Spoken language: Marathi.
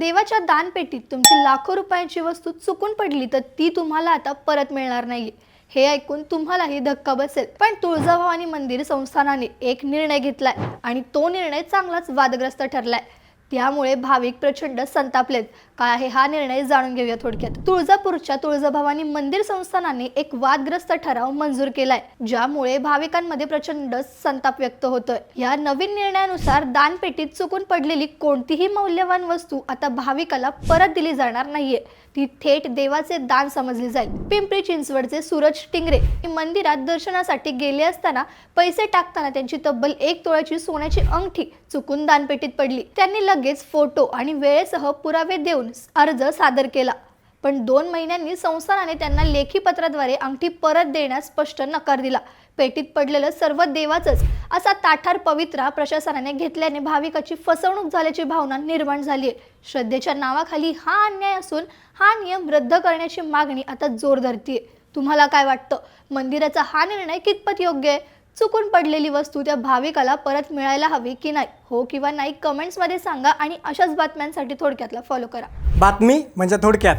देवाच्या दानपेटीत तुमची लाखो रुपयांची वस्तू चुकून पडली तर ती तुम्हाला आता परत मिळणार नाहीये। हे ऐकून तुम्हालाही धक्का बसेल, पण तुळजाभवानी मंदिर संस्थानाने एक निर्णय घेतलाय आणि तो निर्णय चांगलाच वादग्रस्त ठरलाय। त्यामुळे भाविक प्रचंड संतापलेत। काय आहे हा निर्णय जाणून घेऊया थोडक्यात। तुळजापूरच्या तुळजाभवानी मंदिर संस्थानाने एक वादग्रस्त ठराव मंजूर केलाय, ज्यामुळे भाविकांमध्ये प्रचंड संताप व्यक्त होतोय। या नवीन निर्णयानुसार दानपेटीत चुकून पडलेली कोणतीही मौल्यवान वस्तू आता भाविकाला परत दिली जाणार नाहीये, ती थेट देवाचे दान समजली जाईल। पिंपरी चिंचवडचे सूरज टिंगरे मंदिरात दर्शनासाठी गेले असताना पैसे टाकताना त्यांची तब्बल 1 तोळ्याची सोन्याची अंगठी चुकून दानपेटीत पडली। त्यांनी लगेच फोटो आणि वेळेसह पुरावे देऊन अर्ज सादर केला, पण 2 महिन्यांनी संस्थानाने त्यांना लेखी पत्राद्वारे अंगठी परत देण्यास स्पष्ट नकार दिला। पेटीत पडलेलं सर्व देवाचंच असा ताठार पवित्रा प्रशासनाने घेतल्याने भाविकाची फसवणूक झाल्याची भावना निर्माण झाली आहे। श्रद्धेच्या नावाखाली हा अन्याय असून हा नियम रद्द करण्याची मागणी आता जोर धरतीये। तुम्हाला काय वाटतं? मंदिराचा हा निर्णय कितपत योग्य आहे? चुकून पडलेली वस्तू त्या भाविकाला परत मिळायला हवी की नाही? हो किंवा नाही कमेंट्स मध्ये सांगा आणि अशाच बातम्यांसाठी थोडक्यातला फॉलो करा। बातमी म्हणजे थोडक्यात।